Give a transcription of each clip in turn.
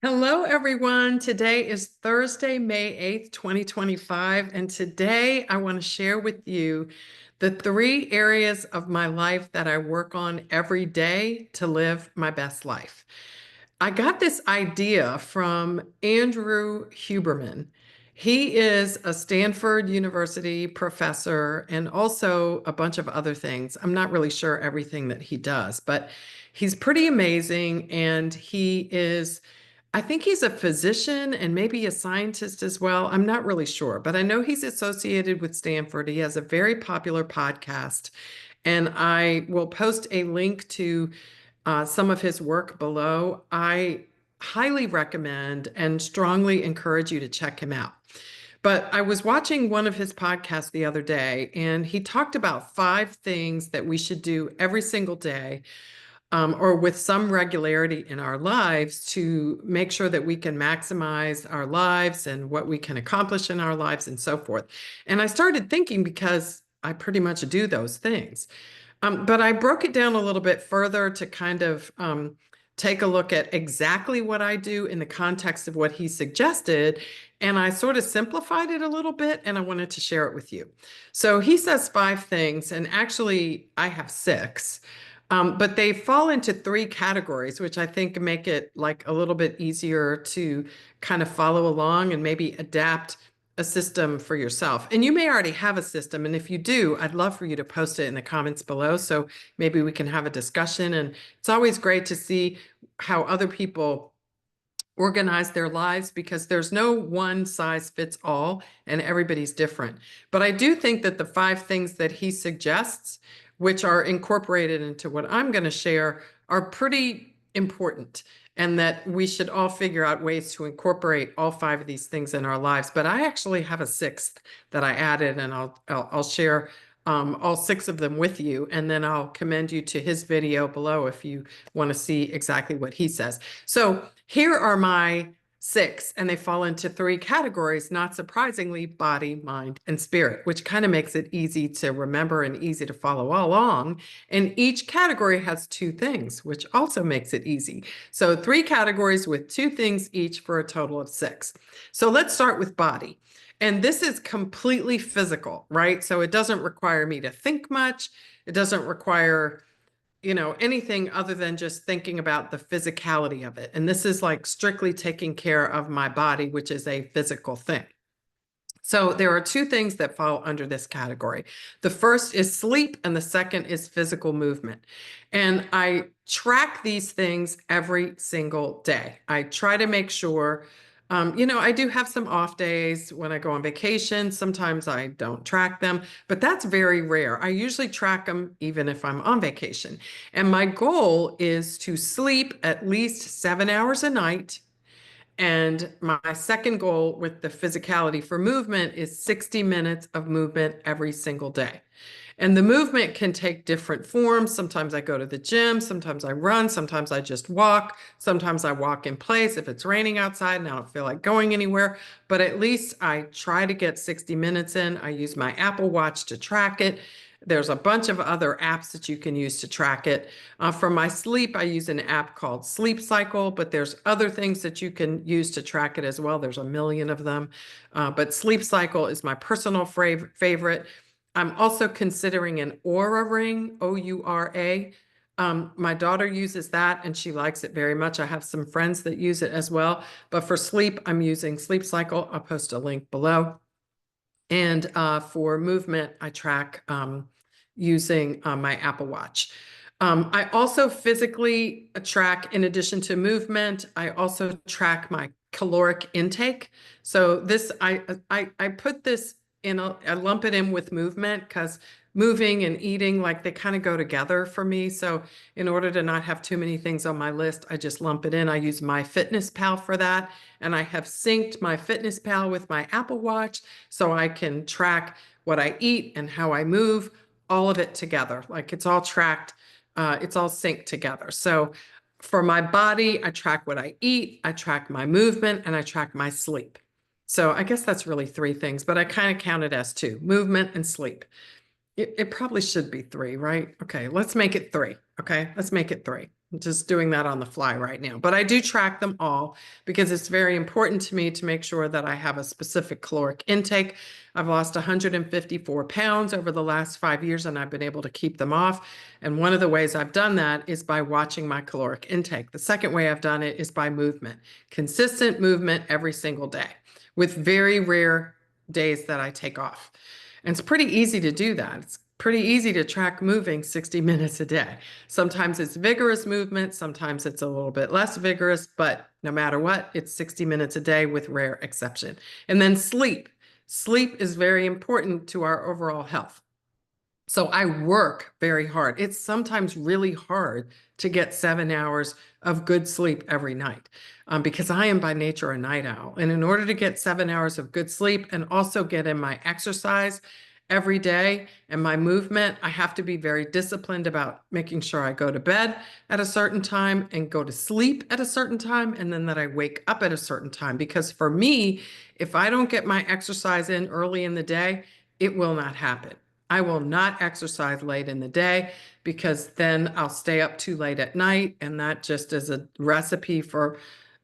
Hello, everyone. Today is Thursday, May 8th, 2025. And today I want to share with you the three areas of my life that I work on every day to live my best life. I got this idea from Andrew Huberman. He is a Stanford University professor and also a bunch of other things. I'm not really sure everything that he does, but he's pretty amazing. And I think he's a physician and maybe a scientist as well. I'm not really sure, but I know he's associated with Stanford. He has a very popular podcast, and I will post a link to some of his work below. I highly recommend and strongly encourage you to check him out. But I was watching one of his podcasts the other day, and he talked about 5 things that we should do every single day, or with some regularity in our lives to make sure that we can maximize our lives and what we can accomplish in our lives and so forth. And I started thinking because I pretty much do those things. But I broke it down a little bit further to kind of take a look at exactly what I do in the context of what he suggested. And I sort of simplified it a little bit, and I wanted to share it with you. So he says 5 things, and actually, I have 6. But they fall into 3 categories, which I think make it like a little bit easier to kind of follow along and maybe adapt a system for yourself. And you may already have a system. And if you do, I'd love for you to post it in the comments below. So maybe we can have a discussion. And it's always great to see how other people organize their lives because there's no one size fits all and everybody's different. But I do think that the 5 things that he suggests, which are incorporated into what I'm going to share, are pretty important, and that we should all figure out ways to incorporate all 5 of these things in our lives. But I actually have a 6th that I added, and I'll share all 6 of them with you, and then I'll commend you to his video below if you want to see exactly what he says. So here are my 6, and they fall into 3 categories, not surprisingly: body, mind, and spirit, which kind of makes it easy to remember and easy to follow along. And each category has 2 things, which also makes it easy. So 3 categories with 2 things each for a total of 6. So let's start with body. And this is completely physical, right? So it doesn't require me to think much. It doesn't require anything other than just thinking about the physicality of it. And this is like strictly taking care of my body, which is a physical thing. So there are 2 things that fall under this category. The first is sleep, and the second is physical movement. And I track these things every single day. I try to make sure, I do have some off days when I go on vacation. Sometimes I don't track them, but that's very rare. I usually track them even if I'm on vacation. And my goal is to sleep at least 7 hours a night. And my second goal with the physicality for movement is 60 minutes of movement every single day. And the movement can take different forms. Sometimes I go to the gym, sometimes I run, sometimes I just walk, sometimes I walk in place if it's raining outside and I don't feel like going anywhere. But at least I try to get 60 minutes in. I use my Apple Watch to track it. There's a bunch of other apps that you can use to track it. For my sleep, I use an app called Sleep Cycle, but there's other things that you can use to track it as well. There's a million of them. But Sleep Cycle is my personal favorite. I'm also considering an Oura ring, O-U-R-A. My daughter uses that and she likes it very much. I have some friends that use it as well. But for sleep, I'm using Sleep Cycle. I'll post a link below. And for movement, I track using my Apple Watch. I also physically track, in addition to movement, I also track my caloric intake. So this, I put this I lump it in with movement because moving and eating, like they kind of go together for me. So in order to not have too many things on my list, I just lump it in. I use MyFitnessPal for that. And I have synced MyFitnessPal with my Apple Watch so I can track what I eat and how I move, all of it together. Like it's all tracked, it's all synced together. So for my body, I track what I eat, I track my movement, and I track my sleep. So I guess that's really 3 things, but I kind of count it as 2: movement and sleep. It probably should be 3, right? Okay, let's make it 3. Okay, let's make it 3. I'm just doing that on the fly right now. But I do track them all because it's very important to me to make sure that I have a specific caloric intake. I've lost 154 pounds over the last 5 years, and I've been able to keep them off. And one of the ways I've done that is by watching my caloric intake. The second way I've done it is by movement, consistent movement every single day, with very rare days that I take off. And it's pretty easy to do that. It's pretty easy to track moving 60 minutes a day. Sometimes it's vigorous movement, sometimes it's a little bit less vigorous, but no matter what, it's 60 minutes a day with rare exception. And then sleep. Sleep is very important to our overall health. So I work very hard. It's sometimes really hard to get 7 hours of good sleep every night because I am by nature a night owl. And in order to get 7 hours of good sleep and also get in my exercise every day and my movement, I have to be very disciplined about making sure I go to bed at a certain time and go to sleep at a certain time, and then that I wake up at a certain time. Because for me, if I don't get my exercise in early in the day, it will not happen. I will not exercise late in the day because then I'll stay up too late at night. And that just is a recipe for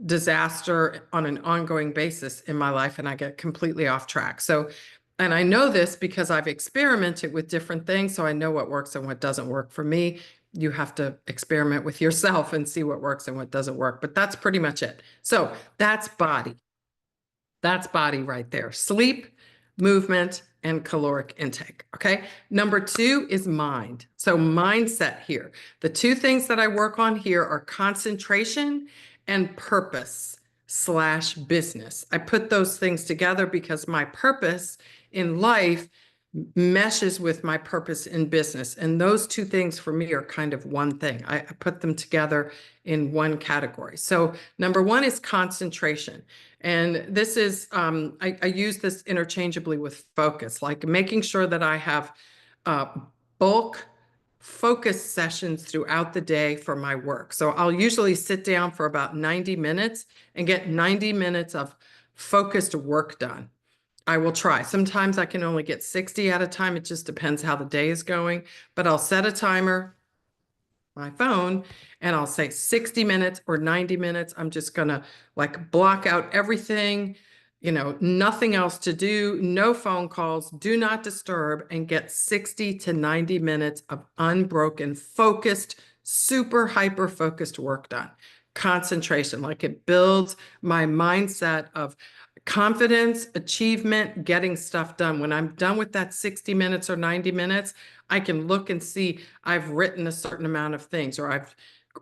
disaster on an ongoing basis in my life. And I get completely off track. So, and I know this because I've experimented with different things. So I know what works and what doesn't work for me. You have to experiment with yourself and see what works and what doesn't work. But that's pretty much it. So that's body. That's body right there. Sleep, movement, and caloric intake. Okay. Number 2 is mind. So mindset here. The 2 things that I work on here are concentration and purpose/business. I put those things together because my purpose in life meshes with my purpose in business. And those 2 things for me are kind of one thing. I put them together in one category. So number 1 is concentration. And this is, I use this interchangeably with focus, like making sure that I have bulk focus sessions throughout the day for my work. So I'll usually sit down for about 90 minutes and get 90 minutes of focused work done. I will try. Sometimes I can only get 60 at a time. It just depends how the day is going, but I'll set a timer, my phone, and I'll say 60 minutes or 90 minutes. I'm just going to like block out everything, nothing else to do, no phone calls, do not disturb, and get 60 to 90 minutes of unbroken, focused, super hyper focused work done. Concentration, like it builds my mindset of confidence, achievement, getting stuff done. When I'm done with that 60 minutes or 90 minutes, I can look and see I've written a certain amount of things, or I've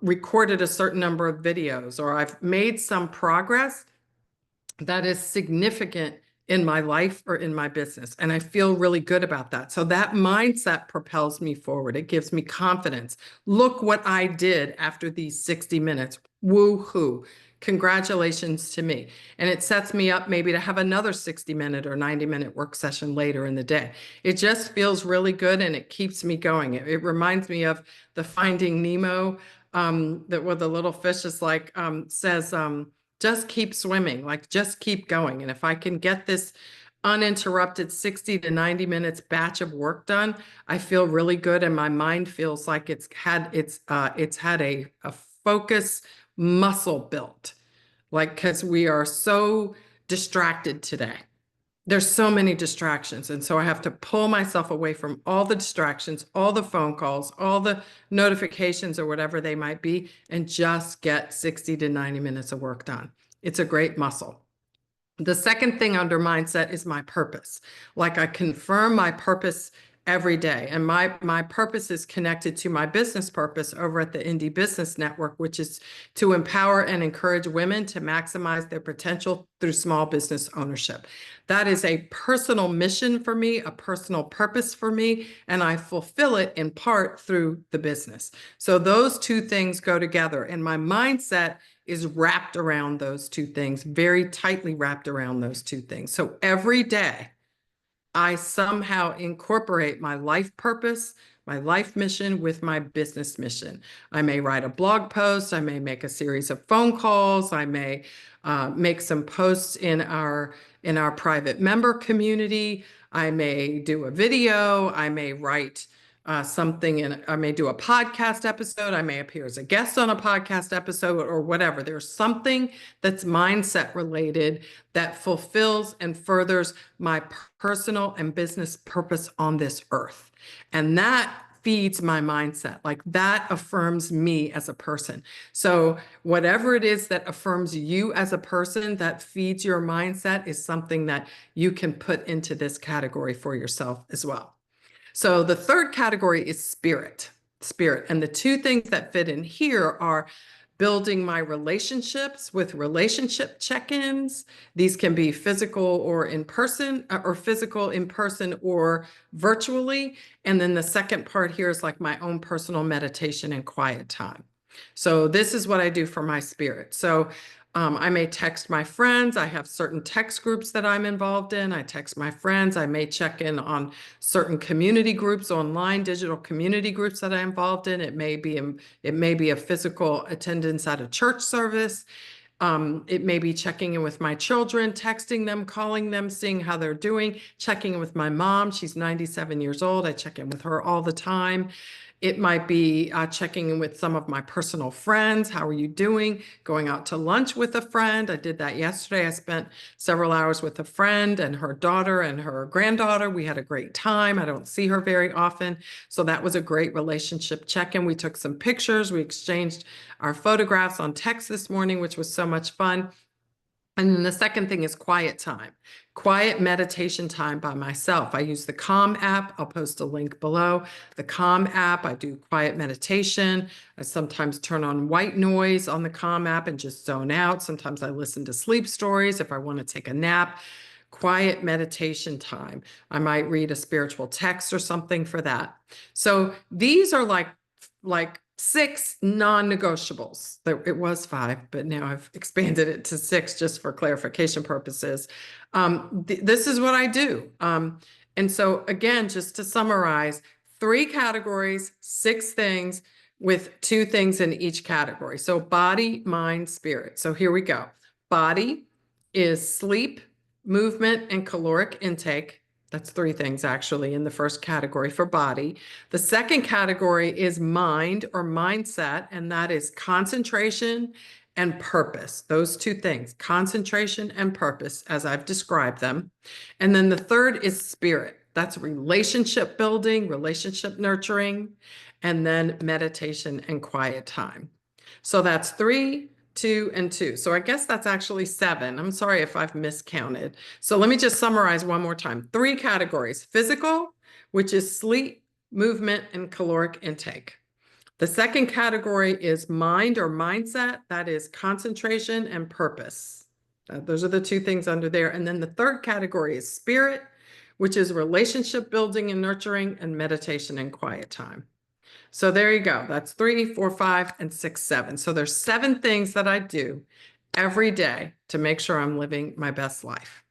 recorded a certain number of videos, or I've made some progress that is significant in my life or in my business. And I feel really good about that. So that mindset propels me forward. It gives me confidence. Look what I did after these 60 minutes. Woo-hoo. Congratulations to me. And it sets me up maybe to have another 60-minute or 90-minute work session later in the day. It just feels really good and it keeps me going. It reminds me of the Finding Nemo, that where the little fish is like, says, just keep swimming, like just keep going. And if I can get this uninterrupted 60 to 90 minutes batch of work done, I feel really good. And my mind feels like it's had a focus muscle built, like, because we are so distracted today. There's so many distractions. And so I have to pull myself away from all the distractions, all the phone calls, all the notifications or whatever they might be, and just get 60 to 90 minutes of work done. It's a great muscle. The second thing under mindset is my purpose. Like I confirm my purpose every day. And my purpose is connected to my business purpose over at the Indie Business Network, which is to empower and encourage women to maximize their potential through small business ownership. That is a personal mission for me, a personal purpose for me, and I fulfill it in part through the business. So those 2 things go together, and my mindset is wrapped around those 2 things, very tightly wrapped around those 2 things. So every day, I somehow incorporate my life purpose, my life mission with my business mission. I may write a blog post. I may make a series of phone calls. I may make some posts in our private member community. I may do a video. I may write something, and I may do a podcast episode. I may appear as a guest on a podcast episode or whatever. There's something that's mindset related that fulfills and furthers my personal and business purpose on this earth. And that feeds my mindset. Like that affirms me as a person. So whatever it is that affirms you as a person, that feeds your mindset, is something that you can put into this category for yourself as well. So the third category is spirit. And the two things that fit in here are building my relationships with relationship check-ins. These can be physical or in person, or virtually. And then the second part here is like my own personal meditation and quiet time. So this is what I do for my spirit. So I may text my friends. I have certain text groups that I'm involved in. I text my friends. I may check in on certain community groups, online digital community groups that I'm involved in. It may be a physical attendance at a church service. It may be checking in with my children, texting them, calling them, seeing how they're doing, checking in with my mom. She's 97 years old. I check in with her all the time. It might be checking in with some of my personal friends. How are you doing? Going out to lunch with a friend. I did that yesterday. I spent several hours with a friend and her daughter and her granddaughter. We had a great time. I don't see her very often. So that was a great relationship check-in. We took some pictures. We exchanged our photographs on text this morning, which was so much fun. And then the second thing is quiet time, quiet meditation time by myself. I use the Calm app. I'll post a link below. The Calm app, I do quiet meditation. I sometimes turn on white noise on the Calm app and just zone out. Sometimes I listen to sleep stories if I want to take a nap. Quiet meditation time. I might read a spiritual text or something for that. So these are like 6 non-negotiables. It was 5, but now I've expanded it to 6 just for clarification purposes. This is what I do. And so again, just to summarize, 3 categories, 6 things with 2 things in each category. So body, mind, spirit. So here we go. Body is sleep, movement, and caloric intake. That's 3 things actually in the first category for body. The second category is mind or mindset, and that is concentration and purpose. Those 2 things, concentration and purpose, as I've described them. And then the third is spirit. That's relationship building, relationship nurturing, and then meditation and quiet time. So that's 3, 2, and 2. So I guess that's actually 7. I'm sorry if I've miscounted. So let me just summarize one more time. 3 categories: physical, which is sleep, movement, and caloric intake. The second category is mind or mindset. That is concentration and purpose. Those are the 2 things under there. And then the third category is spirit, which is relationship building and nurturing, and meditation and quiet time. So there you go. That's 3, 4, 5, and 6, 7. So there's 7 things that I do every day to make sure I'm living my best life.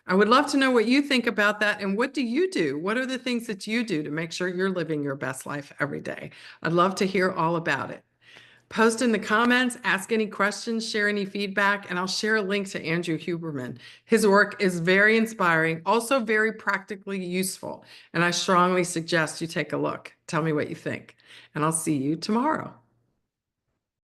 I would love to know what you think about that. And what do you do? What are the things that you do to make sure you're living your best life every day? I'd love to hear all about it. Post in the comments, ask any questions, share any feedback, and I'll share a link to Andrew Huberman. His work is very inspiring, also very practically useful, and I strongly suggest you take a look. Tell me what you think, and I'll see you tomorrow.